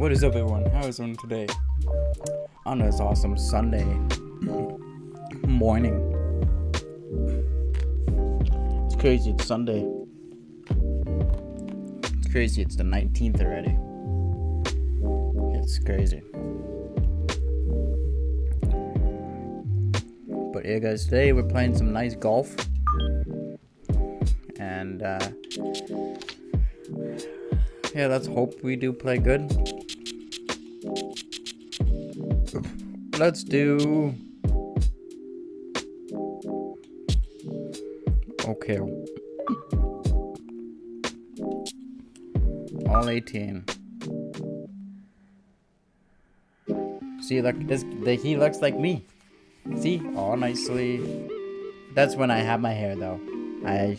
What is up, everyone? How is everyone today? On this awesome Sunday morning. It's crazy, it's Sunday. It's crazy, it's the 19th already. It's crazy. But yeah, guys, today we're playing some nice golf. And, yeah, let's hope we do play good. Let's do... Okay. All 18. See, like this, he looks like me. See, all nicely. That's when I have my hair, though. I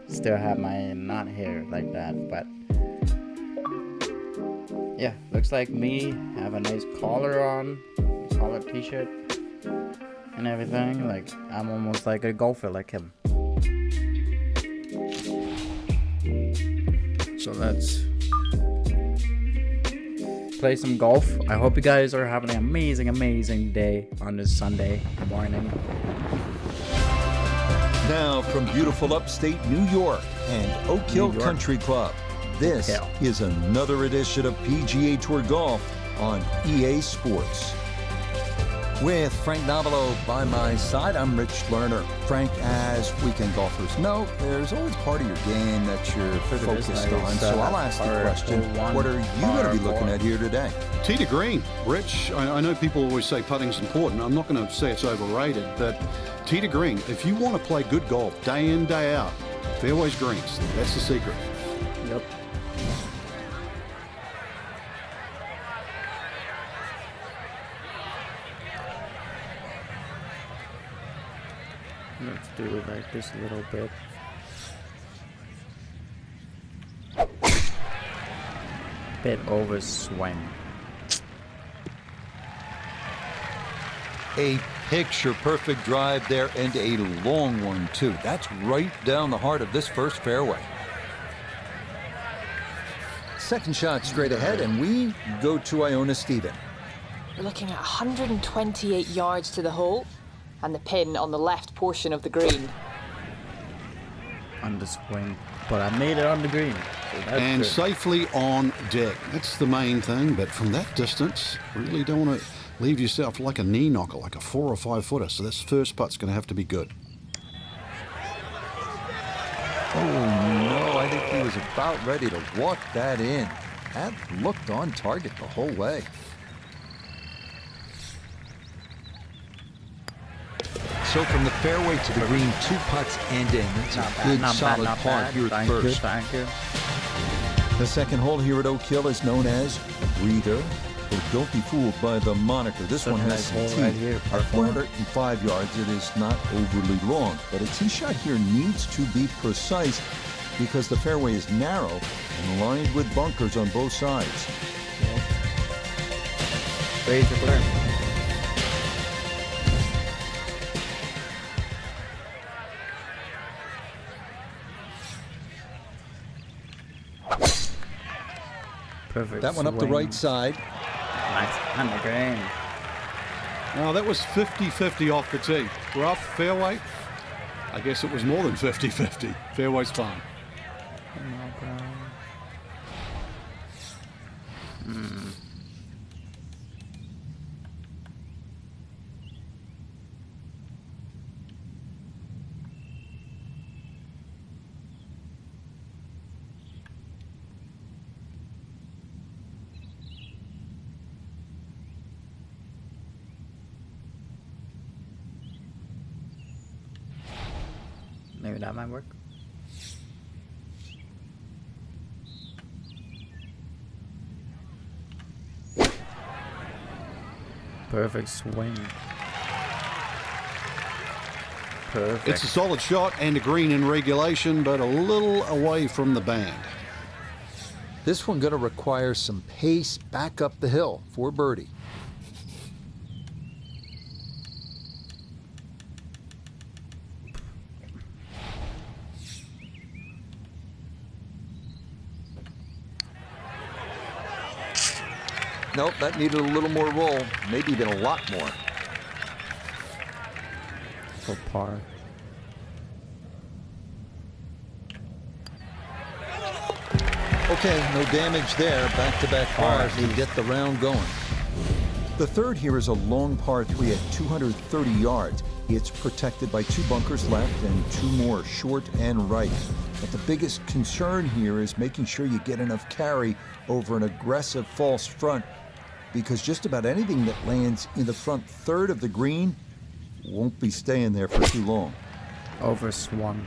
still have my not hair like that, but yeah, looks like me. Have a nice collar on, collar t-shirt, and everything. Like I'm almost like a golfer, like him. So let's play some golf. I hope you guys are having an amazing day on this Sunday morning. Now from beautiful upstate New York and Oak Hill Country Club, this is another edition of PGA Tour Golf on EA Sports. With Frank Navalo by my side, I'm Rich Lerner. Frank, as weekend golfers know, there's always part of your game that you're focused on. So I'll ask the question, what are you going to be looking at here today? Tee to green. Rich, I know people always say putting's important. I'm not going to say it's overrated, but tee to green. If you want to play good golf day in, day out, fairways greens. That's the secret. Yep. Let's do it like this a little bit. Bit over swing. A picture-perfect drive there and a long one, too. That's right down the heart of this first fairway. Second shot straight ahead, and we go to Iona Stephen. We're looking at 128 yards to the hole, and the pin on the left portion of the green. On the swing, but I made it on the green. So and good. Safely on deck. That's the main thing, but from that distance, really don't want to leave yourself like a knee knocker, like a 4 or 5 footer. So this first putt's going to have to be good. Oh, no, I think he was about ready to walk that in. That looked on target the whole way. So from the fairway to the green, 2 putts and in. It's a good, solid par here at first. Thank you. The second hole here at Oak Hill is known as Breather. But don't be fooled by the moniker. This one has some teeth. Right here, At 405 yards, it is not overly long. But a tee shot here needs to be precise because the fairway is narrow and lined with bunkers on both sides. Raise your clear. Perfect. That one up the swing. right side. Nice on the green. Now, that was 50-50 off the tee. Rough, fairway. I guess it was more than 50-50. Fairway's fine. Maybe that might work. Perfect swing. Perfect. It's a solid shot and a green in regulation, but a little away from the band. This one going to require some pace back up the hill for birdie. Nope, that needed a little more roll, maybe even a lot more. For par. Okay, no damage there. Back-to-back pars to get the round going. The third here is a long par 3 at 230 yards. It's protected by 2 bunkers left and 2 more, short and right. But the biggest concern here is making sure you get enough carry over an aggressive false front, because just about anything that lands in the front third of the green won't be staying there for too long. Overswung.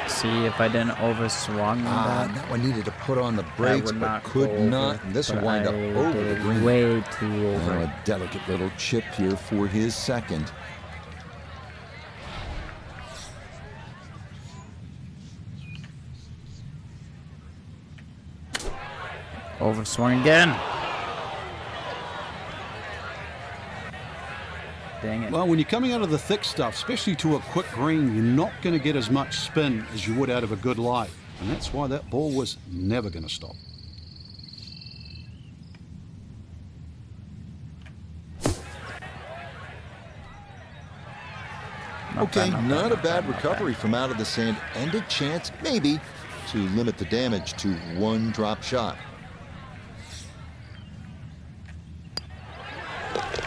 See, if I didn't overswung that. That one needed to put on the brakes, would but not could go not. over, And this will but wind up I over did the it green. way too over. A delicate little chip here for his second. Overswung again. Dang it. Well, when you're coming out of the thick stuff, especially to a quick green, you're not going to get as much spin as you would out of a good lie. And that's why that ball was never going to stop. Okay, not a bad recovery from out of the sand, and a chance, maybe, to limit the damage to 1 drop shot.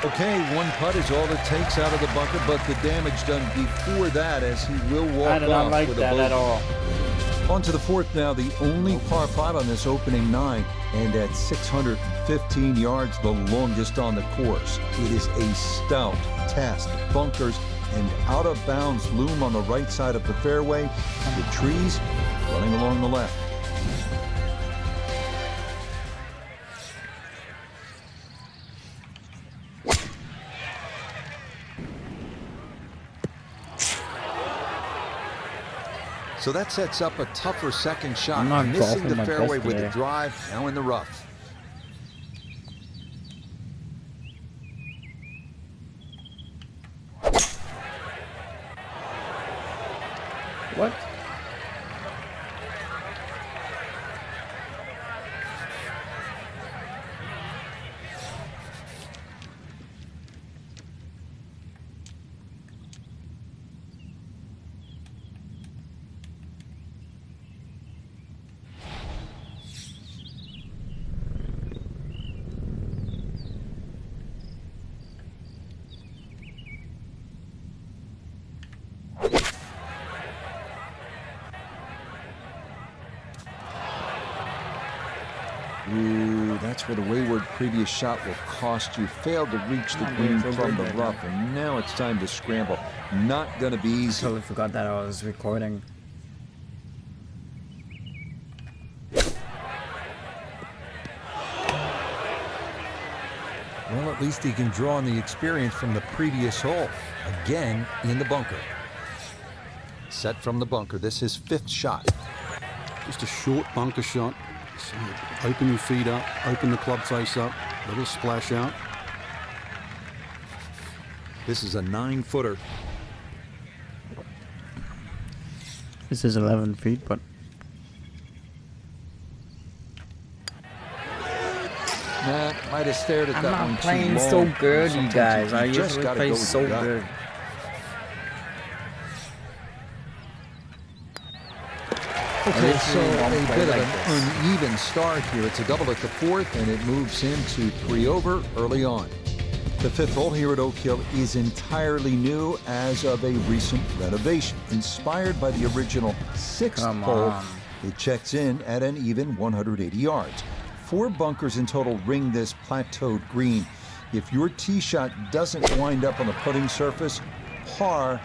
Okay, 1 putt is all it takes out of the bunker, but the damage done before that, as he will walk I do not off like with that a at all. On to the fourth now, the only par 5 on this opening 9, and at 615 yards, the longest on the course. It is a stout test. Bunkers and out of bounds loom on the right side of the fairway, the trees running along the left. So that sets up a tougher second shot. I'm not Missing golfing the my fairway best with the today. drive, now in the rough. What? Ooh, that's where the wayward previous shot will cost you. Failed to reach the green from the rough, and now it's time to scramble. Not going to be easy. Totally forgot that I was recording. Well, at least he can draw on the experience from the previous hole. Again, in the bunker. Set from the bunker. This is 5th shot. Just a short bunker shot. So open your feet up, open the club face up, little splash out. This is a 9-footer. This is 11 feet, but Nah, might have stared at I'm that one not too playing long. so good, you Sometimes guys. I just usually gotta play go with so your gut. good. Okay, so Literally a won't play bit of like an this. uneven start here. It's a double at the 4th, and it moves him to 3 over early on. The 5th hole here at Oak Hill is entirely new as of a recent renovation. Inspired by the original 6th Come hole, on. it checks in at an even 180 yards. 4 bunkers in total ring this plateaued green. If your tee shot doesn't wind up on the putting surface, par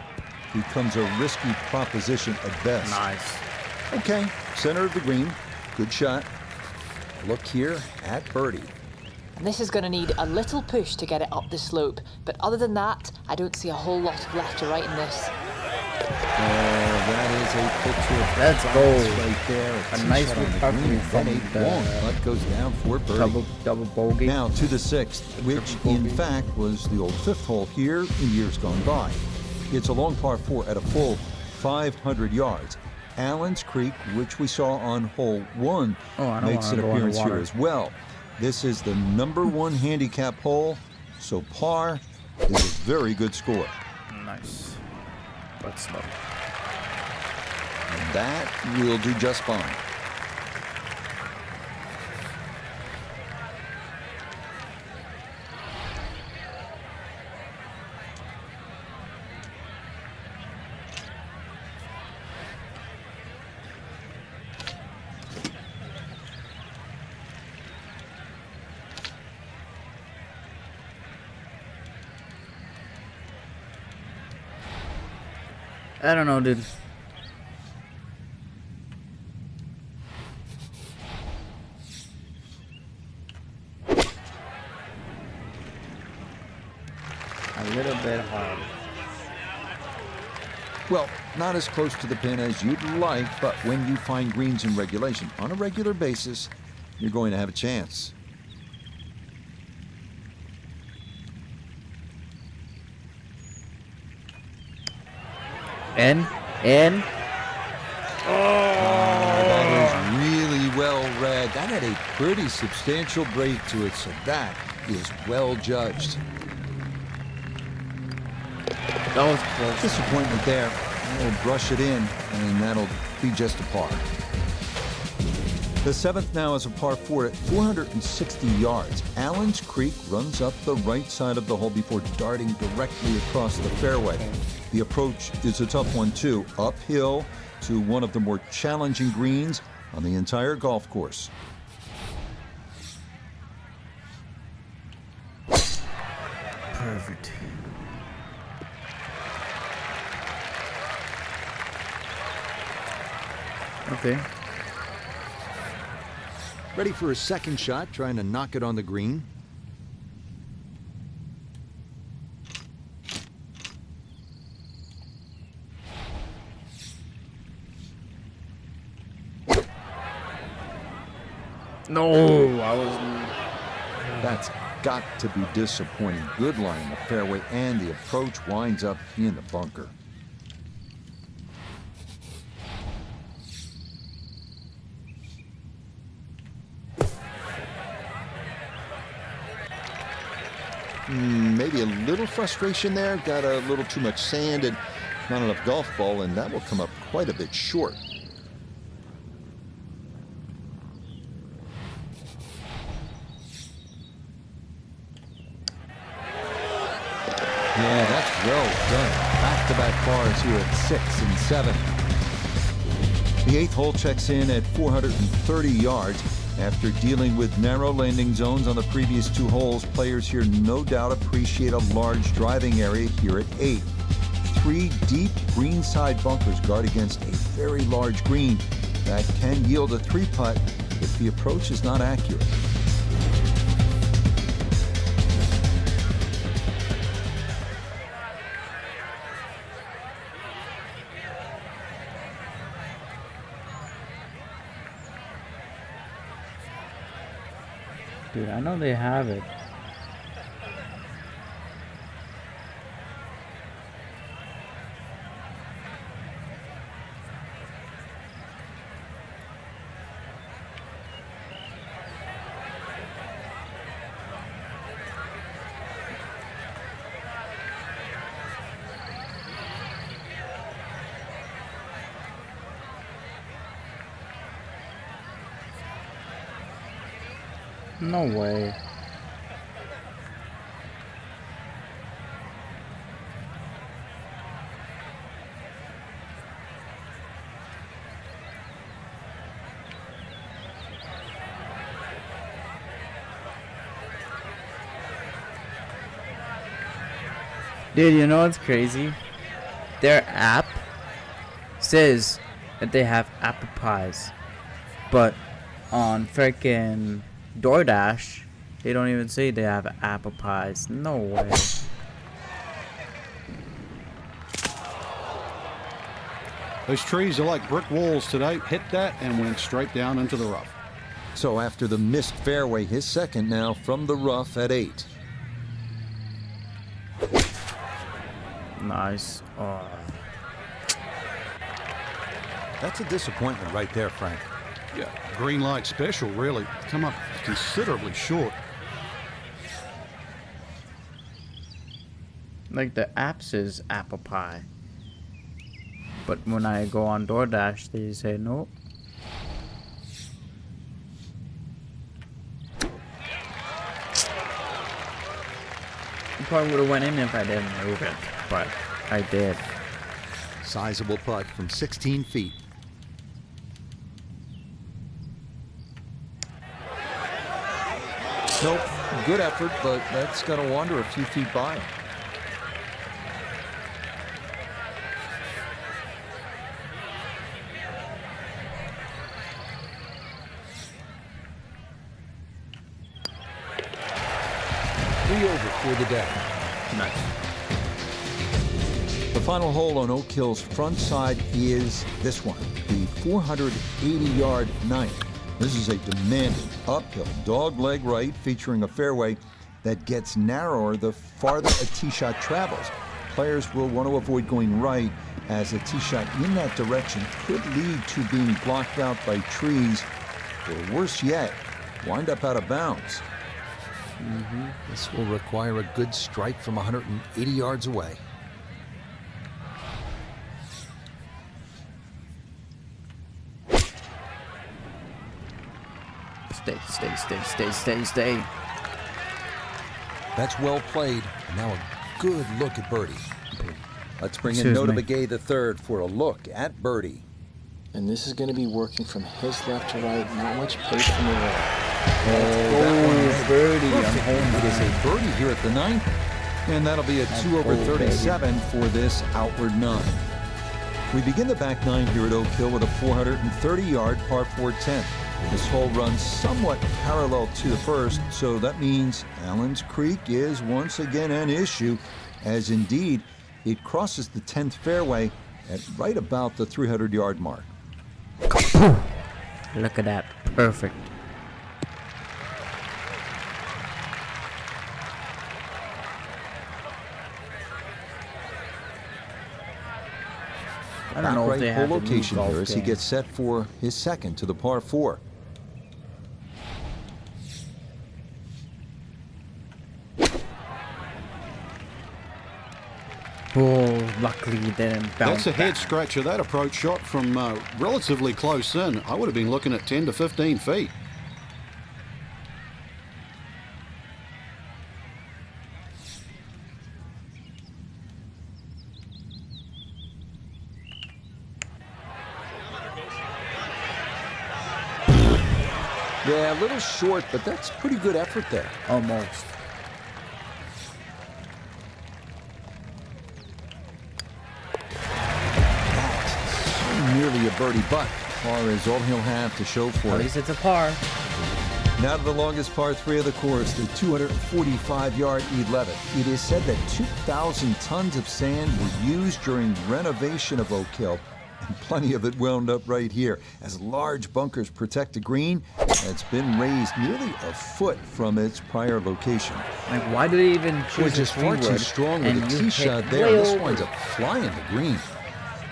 becomes a risky proposition at best. Nice. Okay, center of the green, good shot. Look here at birdie. And this is going to need a little push to get it up the slope. But other than that, I don't see a whole lot of left to right in this. That is a picture of Let's balance go. right there. A Tee nice shot on the recovery green, from then a the long putt goes down for birdie. Double bogey. Now to the 6th, which in fact was the old 5th hole here in years gone by. It's a long par 4 at a full 500 yards. Allen's Creek, which we saw on hole 1, Oh, I don't makes wanna an go in the appearance here water. as well. This is the #1 handicap hole, so par is a very good score. Nice. But slow. And that will do just fine. I don't know, dude. A little bit hard. Well, not as close to the pin as you'd like, but when you find greens in regulation on a regular basis, you're going to have a chance. In. That is really well read. That had a pretty substantial break to it, so that is well judged. That was close. Disappointment there. We'll brush it in, and that'll be just a par. The 7th now is a par 4 at 460 yards. Allen's Creek runs up the right side of the hole before darting directly across the fairway. The approach is a tough one, too. Uphill to one of the more challenging greens on the entire golf course. Perfect. Okay. Ready for a second shot, trying to knock it on the green. No, I was. That's got to be disappointing. Good line in the fairway, and the approach winds up in the bunker. Maybe a little frustration there. Got a little too much sand and not enough golf ball, and that will come up quite a bit short. Yeah, that's well done. Back-to-back pars here at 6 and 7. The 8th hole checks in at 430 yards. After dealing with narrow landing zones on the previous 2 holes, players here no doubt appreciate a large driving area here at 8. 3 deep greenside bunkers guard against a very large green that can yield a 3-putt if the approach is not accurate. Dude, I know they have it. No way. Dude, you know what's crazy? Their app says that they have apple pies, but on frickin' DoorDash, they don't even say they have apple pies. No way. Those trees are like brick walls today. Hit that and went straight down into the rough. So after the missed fairway, his second now from the rough at 8. Nice. Oh. That's a disappointment right there, Frank. Yeah, green light special, really. Come up considerably short. Like the app says apple pie. But when I go on DoorDash, they say nope. I probably would have went in if I didn't move it, but I did. Sizable putt from 16 feet. Nope, good effort, but that's going to wander a few feet by. Over for the day. Nice. The final hole on Oak Hill's front side is this one, the 480-yard ninth. This is a demanding uphill dog-leg right featuring a fairway that gets narrower the farther a tee shot travels. Players will want to avoid going right, as a tee shot in that direction could lead to being blocked out by trees, or worse yet, wind up out of bounds. This will require a good strike from 180 yards away. Stay. That's well played. Now a good look at birdie. Let's bring in Excuse me. Nota Begay the third for a look at birdie. And this is going to be working from his left to right, not much pace from the right. That one is birdie. perfect. It is a birdie here at the ninth, and that'll be a 2 over 37 for this outward nine. We begin the back nine here at Oak Hill with a 430-yard par 4 10th. This hole runs somewhat parallel to the first, so that means Allen's Creek is once again an issue, as indeed it crosses the 10th fairway at right about the 300-yard mark. Look at that. Perfect. I don't know if they have hole a new location golf here as he game. gets set for his second to the par 4. Oh, luckily he didn't bounce. That's a head back. scratcher. That approach shot from relatively close in. I would have been looking at 10 to 15 feet. Yeah, a little short, but that's pretty good effort there. Almost. That's nearly a birdie, but par is all he'll have to show for At it. least it's a par. Now to the longest par 3 of the course, the 245-yard 11th. It is said that 2,000 tons of sand were used during renovation of Oak Hill, and plenty of it wound up right here, as large bunkers protect the green that's been raised nearly a foot from its prior location. Like, why do they even Boy, choose just a far too 3-wood? strong with And a you tee hit shot there. way This over. winds up flying the green.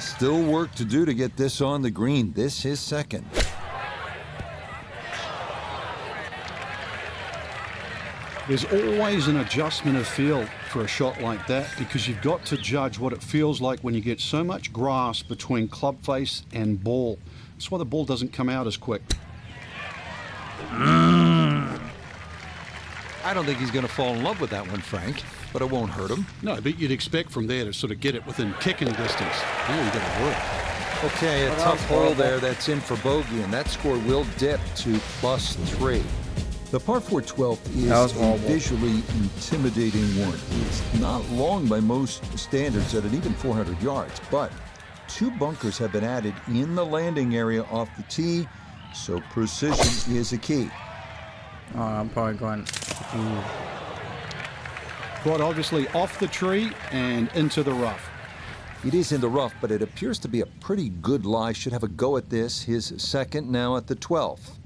Still work to do to get this on the green. This his second. There's always an adjustment of feel for a shot like that, because you've got to judge what it feels like when you get so much grass between club face and ball. That's why the ball doesn't come out as quick. I don't think he's going to fall in love with that one, Frank, but it won't hurt him. No, but you'd expect from there to sort of get it within kicking distance. Now you got to work. Okay, a tough hole there. That's in for bogey, and that score will dip to +3. The par 4 12th is was a horrible. visually intimidating one. It's not long by most standards at an even 400 yards, but 2 bunkers have been added in the landing area off the tee, so precision is a key. Oh, I'm probably going. Quite obviously off the tree and into the rough. It is in the rough, but it appears to be a pretty good lie. Should have a go at this. His second now at the 12th.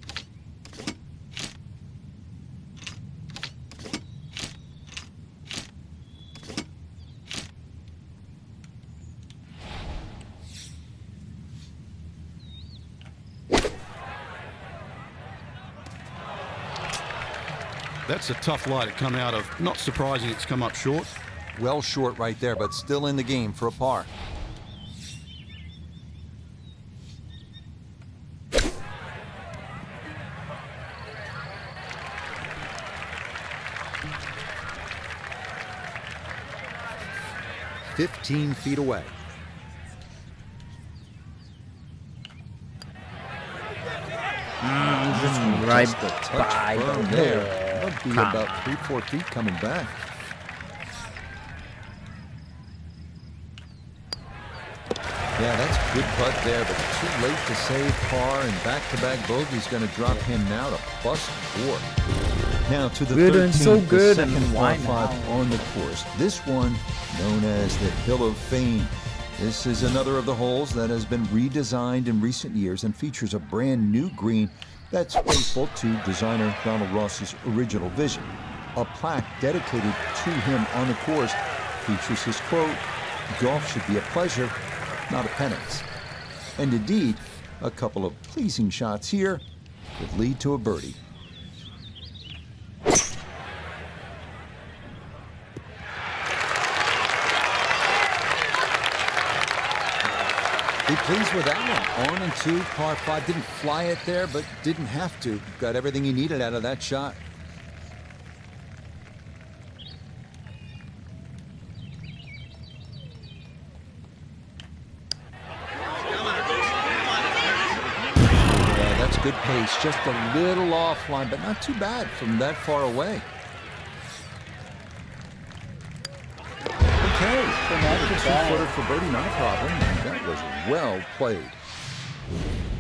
That's a tough lie to come out of. Not surprising it's come up short. Well short right there, but still in the game for a par. "15 feet away." Right Just a touch by firm the there. hill. That'll be Come about 3-4 feet coming back. Yeah, that's a good putt there, but too late to save par, and back-to-back bogey's going to drop him now to bust 4. Now to the We're doing 13th, so the good, and second why par 5 now? on the course. This one known as the Hill of Fame. This is another of the holes that has been redesigned in recent years and features a brand new green that's faithful to designer Donald Ross's original vision. A plaque dedicated to him on the course features his quote, "Golf should be a pleasure, not a penance." And indeed, a couple of pleasing shots here could lead to a birdie. Be pleased with that one. On and 2, par 5. Didn't fly it there, but didn't have to. Got everything he needed out of that shot. Yeah, that's good pace. Just a little offline, but not too bad from that far away. Okay, a 2-footer for birdie, not a problem. And that was well played.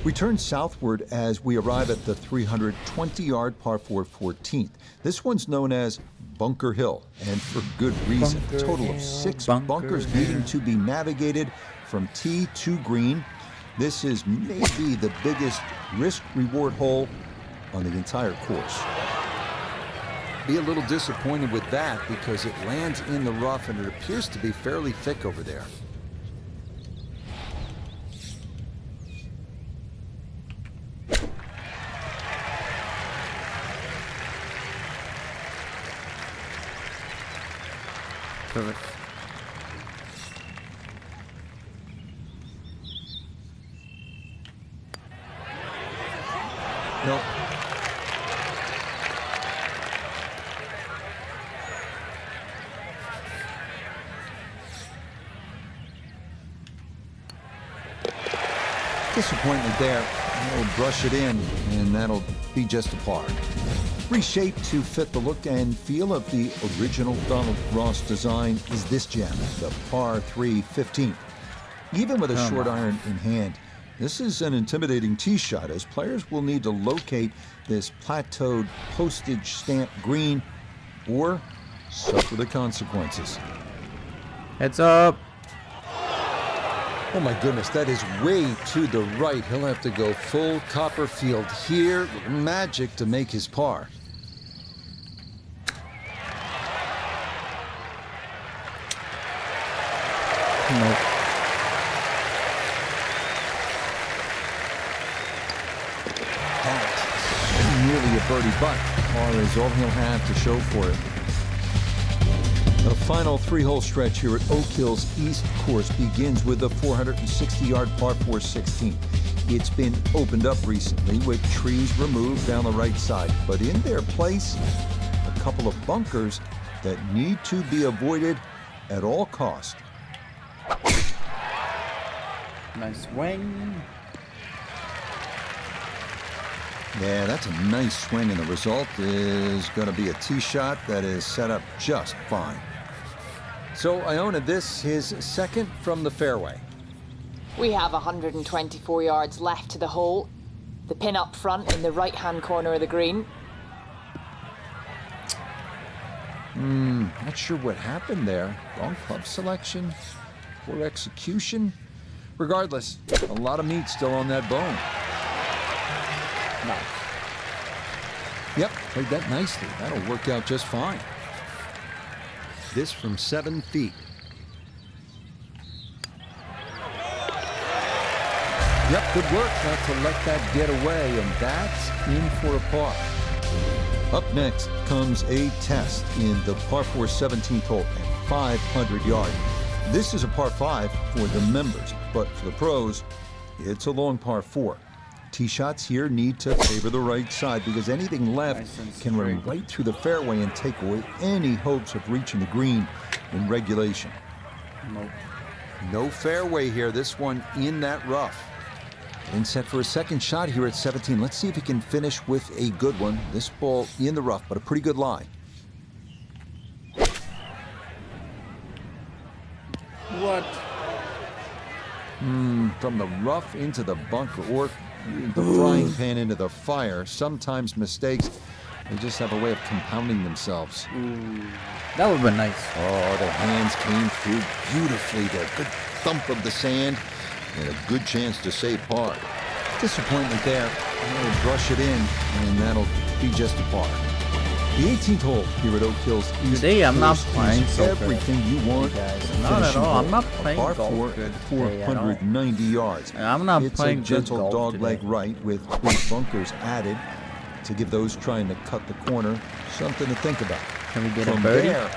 We turn southward as we arrive at the 320-yard par 4 14th. This one's known as Bunker Hill, and for good reason. A total of 6 bunkers needing to be navigated from tee to green. This is maybe the biggest risk-reward hole on the entire course. Be a little disappointed with that because it lands in the rough and it appears to be fairly thick over there. Perfect. No. Disappointment there. We'll brush it in, and that'll be just a par. Reshaped to fit the look and feel of the original Donald Ross design is this gem, the par 3 15th. Even with a short iron in hand, this is an intimidating tee shot as players will need to locate this plateaued postage stamp green or suffer the consequences. Heads up. Oh my goodness, that is way to the right. He'll have to go full Copperfield here. Magic to make his par. Nope. That's nearly a birdie, but par is all he'll have to show for it. The final 3-hole stretch here at Oak Hill's East Course begins with a 460-yard par 4 16. It's been opened up recently with trees removed down the right side, but in their place, a couple of bunkers that need to be avoided at all cost. Nice swing. Yeah, that's a nice swing, and the result is going to be a tee shot that is set up just fine. So Iona, this his second from the fairway. We have 124 yards left to the hole. The pin up front in the right-hand corner of the green. Not sure what happened there. Wrong club selection, poor execution. Regardless, a lot of meat still on that bone. Nice. Yep, played that nicely. That'll work out just fine. This from 7 feet. Yep, good work not to let that get away, and that's in for a par. Up next comes a test in the par 4 17th hole at 500 yards. This is a par 5 for the members, but for the pros, it's a long par 4. Tee shots here need to favor the right side because anything left can run right through the fairway and take away any hopes of reaching the green in regulation. No fairway here, this one in that rough. And set for a second shot here at 17. Let's see if he can finish with a good one. This ball in the rough, but a pretty good lie. What? From the rough into the bunker, or the frying pan into the fire. Sometimes mistakes, they just have a way of compounding themselves. That would have been nice. Oh, the hands came through beautifully there. Good thump of the sand and a good chance to save par. Disappointment there. They'll brush it in, and that'll be just a par. The 18th hole here at Oak Hills East Today I'm not Course playing is so good. everything you want. Guys, not at all. I'm not playing par golf 4 good at today at all. 490 yards. I'm not It's playing a good gentle golf dog-leg today. right with 3 bunkers added to give those trying to cut the corner something to think about. Can we get From a birdie? there,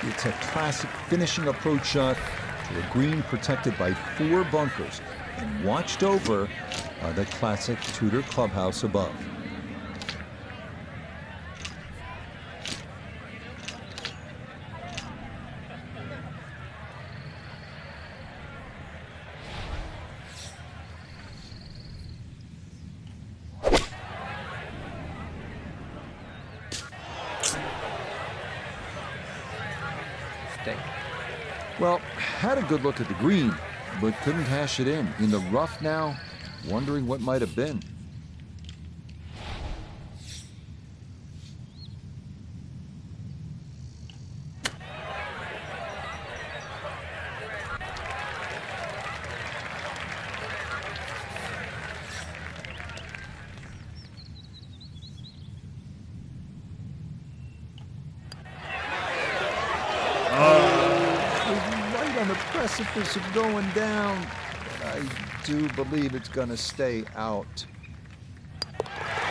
it's a classic finishing approach shot to a green protected by 4 bunkers and watched over by the classic Tudor clubhouse above. Stay. Well, had a good look at the green, but couldn't cash it in. In the rough now, wondering what might have been. Right on the precipice of going down. I do believe it's going to stay out.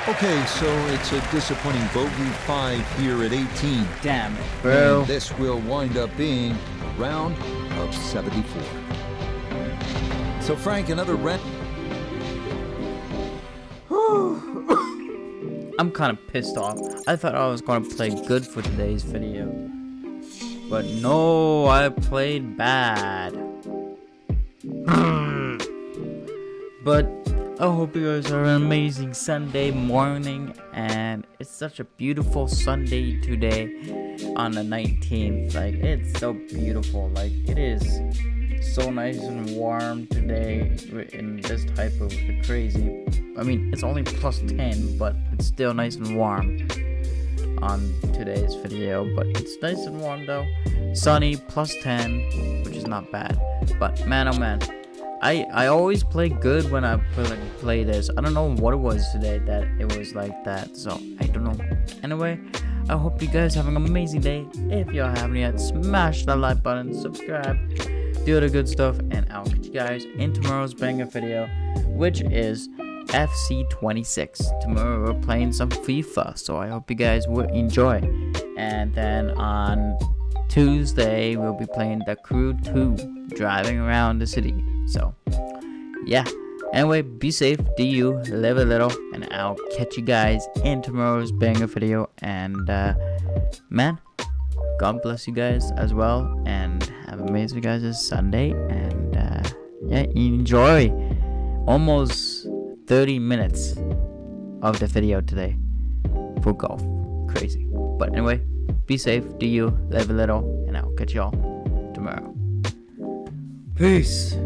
Okay, so it's a disappointing bogey 5 here at 18. Damn it, bro. And this will wind up being a round of 74. So Frank, another round. I'm kind of pissed off. I thought I was going to play good for today's video. But no, I played bad. But I hope you guys are an amazing Sunday morning. And it's such a beautiful Sunday today on the 19th. Like, it's so beautiful. Like, it is so nice and warm today in this type of crazy. I mean, it's only plus 10, but it's still nice and warm on today's video. But it's nice and warm though. Sunny, plus 10, which is not bad. But man, oh man, I always play good when I play this. I don't know what it was today that it was like that, so I don't know. Anyway, I hope you guys have an amazing day. If you haven't yet, smash that like button, subscribe, do the good stuff, and I'll catch you guys in tomorrow's banger video, which is FC 26. Tomorrow we're playing some FIFA, so I hope you guys will enjoy. And then on Tuesday we'll be playing The Crew 2, driving around the city. So yeah, anyway, be safe, do you, live a little, and I'll catch you guys in tomorrow's banger video. And man, God bless you guys as well, and have an amazing guys' Sunday. And yeah, enjoy almost 30 minutes of the video today for golf. Crazy. But anyway, be safe, do you, live a little, and I'll catch y'all tomorrow. Peace.